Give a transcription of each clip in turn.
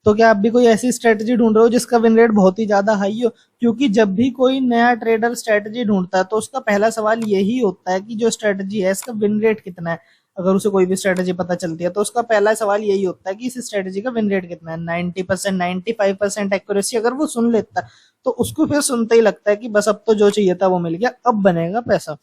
तो क्या आप भी कोई ऐसी स्ट्रेटजी ढूंढ रहे हो जिसका विन रेट बहुत ही ज्यादा हाई हो? क्योंकि जब भी कोई नया ट्रेडर स्ट्रेटजी ढूंढता है तो उसका पहला सवाल यही होता है कि जो स्ट्रेटजी है इसका विन रेट कितना है। अगर उसे कोई भी स्ट्रेटजी पता चलती है तो उसका पहला सवाल यही होता है कि इस स्ट्रेटजी का विन रेट कितना है। 90%, 95% एक्यूरेसी अगर वो सुन लेता है तो उसको फिर सुनते ही लगता है कि बस अब तो जो चाहिए था वो मिल गया, अब बनेगा पैसा।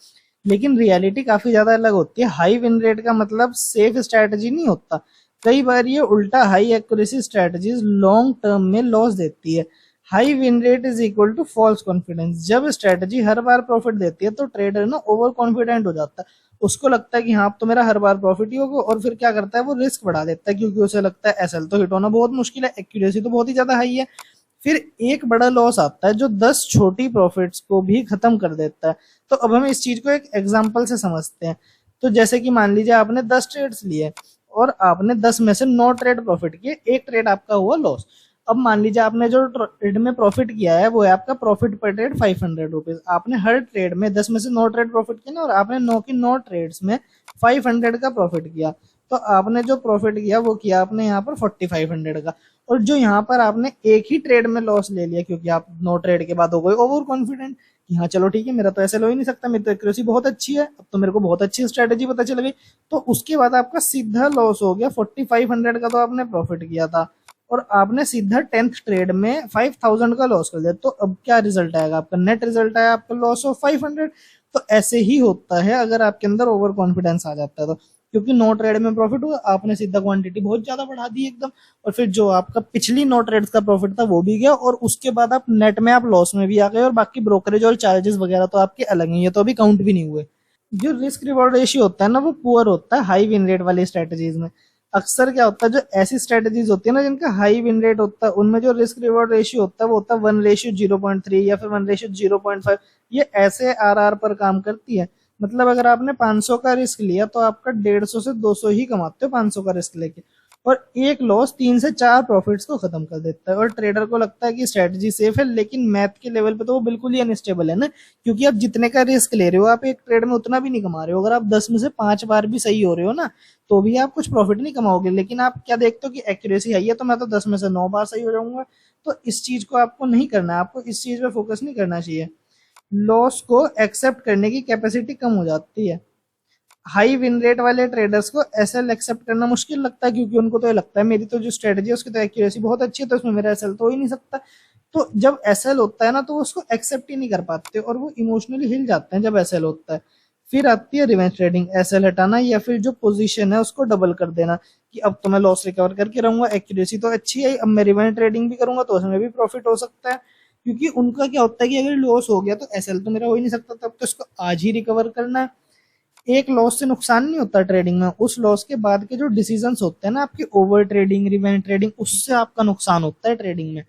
लेकिन रियलिटी काफी ज्यादा अलग होती है। हाई विन रेट का मतलब सेफ स्ट्रेटजी नहीं होता। कई बार ये उल्टा, high accuracy strategies long term में लॉस देती है। High win rate is equal to false confidence. जब स्ट्रेटजी हर बार प्रॉफिट देती है तो ट्रेडर ना ओवर कॉन्फिडेंट हो जाता है। उसको लगता है कि हाँ अब तो मेरा हर बार प्रॉफिट ही होगा, और फिर क्या करता है वो रिस्क बढ़ा देता है, क्योंकि उसे लगता है एसएल तो हिट होना बहुत मुश्किल है, एक्यूरेसी तो बहुत ही ज्यादा हाई है। फिर एक बड़ा लॉस आता है जो 10 छोटी प्रॉफिट्स को भी खत्म कर देता है। तो अब हम इस चीज को एक एग्जांपल से समझते हैं। तो जैसे कि मान लीजिए आपने 10 ट्रेड्स लिए और आपने 10 में से 9 ट्रेड प्रॉफिट किए, एक ट्रेड आपका हुआ लॉस। अब मान लीजिए आपने जो ट्रेड में प्रॉफिट किया है वो है आपका प्रॉफिट पर ट्रेड 500 रुपीज। आपने हर ट्रेड में 10 में से 9 ट्रेड प्रॉफिट किया ना, और आपने 9 की 9 ट्रेड्स में 500 का प्रॉफिट किया। तो आपने जो प्रॉफिट किया वो किया आपने यहाँ पर 4500 का। और जो यहाँ पर आपने एक ही ट्रेड में लॉस ले लिया, क्योंकि आप 9 ट्रेड के बाद हो गए ओवर कॉन्फिडेंट कि हाँ चलो ठीक है, मेरा तो ऐसे हो ही नहीं सकता, मेरी तो एक्यूरेसी बहुत अच्छी है, अब तो मेरे को बहुत अच्छी स्ट्रेटेजी पता चल गई। तो उसके बाद आपका सीधा लॉस हो गया। 4500 का तो आपने प्रॉफिट किया था और आपने सीधा 10th ट्रेड में 5000 का लॉस कर दिया। तो अब क्या रिजल्ट आएगा आपका? नेट रिजल्ट आया आपका लॉस ऑफ 500। तो ऐसे ही होता है अगर आपके अंदर ओवर कॉन्फिडेंस आ जाता है तो। क्योंकि 9 ट्रेड में प्रॉफिट हुआ, आपने सीधा क्वांटिटी बहुत ज्यादा बढ़ा दी एकदम, और फिर जो आपका पिछली 9 ट्रेड्स का प्रॉफिट था वो भी गया, और उसके बाद आप नेट में आप लॉस में भी आ गए, और बाकी ब्रोकरेज और चार्जेस वगैरह तो आपके अलग ही है, तो अभी काउंट भी नहीं हुए। जो रिस्क रिवॉर्ड रेशियो होता है ना वो पुअर होता है हाई विन रेट वाली स्ट्रेटजीज में। अक्सर क्या होता है, जो ऐसी स्ट्रेटजीज होती है ना जिनका हाई विन रेट होता है उनमें जो रिस्क रिवॉर्ड रेशियो होता है वो होता है 1:0.3 या फिर 1:0.5। ये ऐसे आरआर पर काम करती है। मतलब अगर आपने 500 का रिस्क लिया तो आपका 150 से 200 ही कमाते हो 500 का रिस्क लेके। और एक लॉस 3 से 4 प्रॉफिट्स को खत्म कर देता है। और ट्रेडर को लगता है कि स्ट्रेटजी सेफ है, लेकिन मैथ के लेवल पे तो वो बिल्कुल ही अनस्टेबल है ना। क्योंकि आप जितने का रिस्क ले रहे हो आप एक ट्रेड में उतना भी नहीं कमा रहे हो। अगर आप 10 में से 5 बार भी सही हो रहे हो ना तो भी आप कुछ प्रॉफिट नहीं कमाओगे। लेकिन आप क्या देखते हो कि एक्यूरेसी है तो मैं तो 10 में से 9 बार सही हो जाऊंगा। तो इस चीज को आपको नहीं करना है, आपको इस चीज पे फोकस नहीं करना चाहिए। लॉस को एक्सेप्ट करने की कैपेसिटी कम हो जाती है। हाई विन रेट वाले ट्रेडर्स को एसएल एक्सेप्ट करना मुश्किल लगता है, क्योंकि उनको तो ये लगता है मेरी तो जो स्ट्रेटजी है उसकी तो एक्यूरेसी बहुत अच्छी है, तो उसमें मेरा एसएल तो हो ही नहीं सकता। तो जब एसएल होता है ना तो वो उसको एक्सेप्ट ही नहीं कर पाते और वो इमोशनली हिल जाते हैं जब एसएल होता है। फिर आती है रिवेंज ट्रेडिंग, एसएल हटाना या फिर जो पोजीशन है उसको डबल कर देना कि अब तो मैं लॉस रिकवर करके रहूंगा, एक्यूरेसी तो अच्छी है, अब मैं रिवेंज ट्रेडिंग भी करूंगा तो उसमें भी प्रॉफिट हो सकता है। क्योंकि उनका क्या होता है कि अगर लॉस हो गया तो एसएल तो मेरा हो ही नहीं सकता, तब तो इसको आज ही रिकवर करना है। एक लॉस से नुकसान नहीं होता ट्रेडिंग में, उस लॉस के बाद के जो डिसीजंस होते हैं ना आपकी ओवर ट्रेडिंग, रिवेंज ट्रेडिंग, उससे आपका नुकसान होता है ट्रेडिंग में।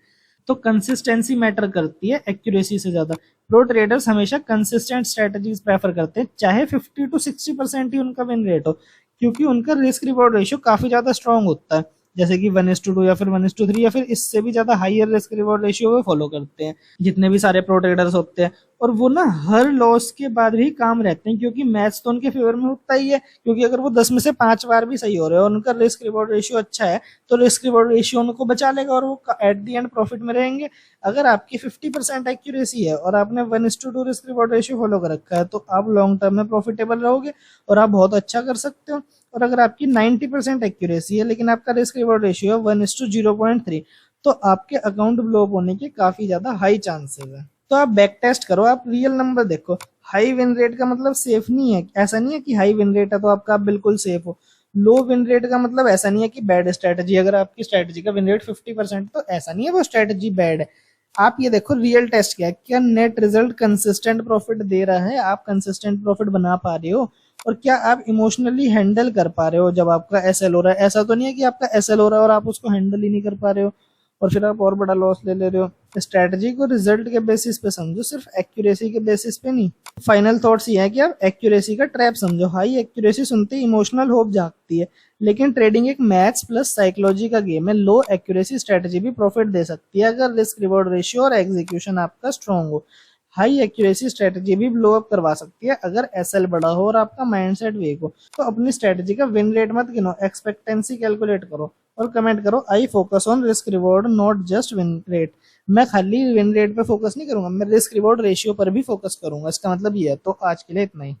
तो कंसिस्टेंसी मैटर करती है एक्यूरेसी से ज्यादा। प्रो ट्रेडर्स हमेशा कंसिस्टेंट स्ट्रेटजीज प्रेफर करते हैं, चाहे 50 to 60% ही उनका विन रेट हो, क्योंकि उनका रिस्क रिवॉर्ड रेशियो काफी ज्यादा स्ट्रांग होता है। जैसे कि 1:2 या फिर 1:3 या फिर इससे भी ज्यादा हाइयर रिस्क रिवॉर्ड रेशियो वो फॉलो करते हैं जितने भी सारे प्रो ट्रेडर्स होते हैं। और वो ना हर लॉस के बाद भी काम रहते हैं, क्योंकि मैच तो उनके फेवर में होता ही है। क्योंकि अगर वो 10 में से 5 बार भी सही हो रहे हैं और उनका रिस्क रिवॉर्ड रेशियो अच्छा है तो रिस्क रिवॉर्ड रेशियो उनको बचा लेगा और वो एट द एंड प्रॉफिट में रहेंगे। अगर आपकी 50% एक्यूरेसी है और आपने 1:2 रिस्क रिवॉर्ड रेशियो फॉलो कर रखा है तो आप लॉन्ग टर्म में प्रॉफिटेबल रहोगे और आप बहुत अच्छा कर सकते हो। और अगर आपकी 90% एक्यूरेसी है लेकिन आपका रिस्क रिवॉर्ड रेशियो है 1:0.3, तो आपके अकाउंट ब्लो होने के काफी ज्यादा हाई चांसेस है। तो आप बैक टेस्ट करो, आप रियल नंबर देखो। हाई विन रेट का मतलब सेफ नहीं है, ऐसा नहीं है कि हाई विन रेट है तो आपका बिल्कुल सेफ हो। लो विन रेट का मतलब ऐसा नहीं है कि बैड स्ट्रेटजी, अगर आपकी स्ट्रेटजी का विन रेट 50% तो ऐसा नहीं है वो स्ट्रेटजी बैड है। आप ये देखो रियल टेस्ट क्या है, क्या नेट रिजल्ट कंसिस्टेंट प्रॉफिट दे रहा है, आप कंसिस्टेंट प्रॉफिट बना पा रहे हो, और क्या आप इमोशनली हैंडल कर पा रहे हो जब आपका एसएल हो रहा है। ऐसा तो नहीं है कि आपका एसएल हो रहा है और आप उसको हैंडल ही नहीं कर पा रहे हो और फिर आप और बड़ा लॉस ले ले रहे हो। स्ट्रेटजी को रिजल्ट के बेसिस पे समझो, सिर्फ एक्यूरेसी के बेसिस पे नहीं। फाइनल थॉट्स ये है कि आप एक्यूरेसी का ट्रैप समझो। हाई एक्यूरेसी सुनते ही इमोशनल होप जागती है, लेकिन ट्रेडिंग एक मैथ्स प्लस साइकोलॉजी का गेम है। लो एक्यूरेसी स्ट्रेटजी भी प्रॉफिट दे सकती है अगर रिस्क रिवॉर्ड रेशियो और एग्जीक्यूशन आपका स्ट्रॉन्ग हो। हाई एक्यूरेसी स्ट्रेटजी भी ब्लो अप करवा सकती है अगर एसएल बड़ा हो और आपका माइंडसेट वीक हो। तो अपनी स्ट्रेटजी का विन रेट मत गिनो, एक्सपेक्टेंसी कैलकुलेट करो। और कमेंट करो I focus on risk reward not just win rate. मैं खाली विन रेट पे फोकस नहीं करूंगा, मैं रिस्क रिवॉर्ड रेशियो पर भी फोकस करूंगा। इसका मतलब ये है। तो आज के लिए इतना ही।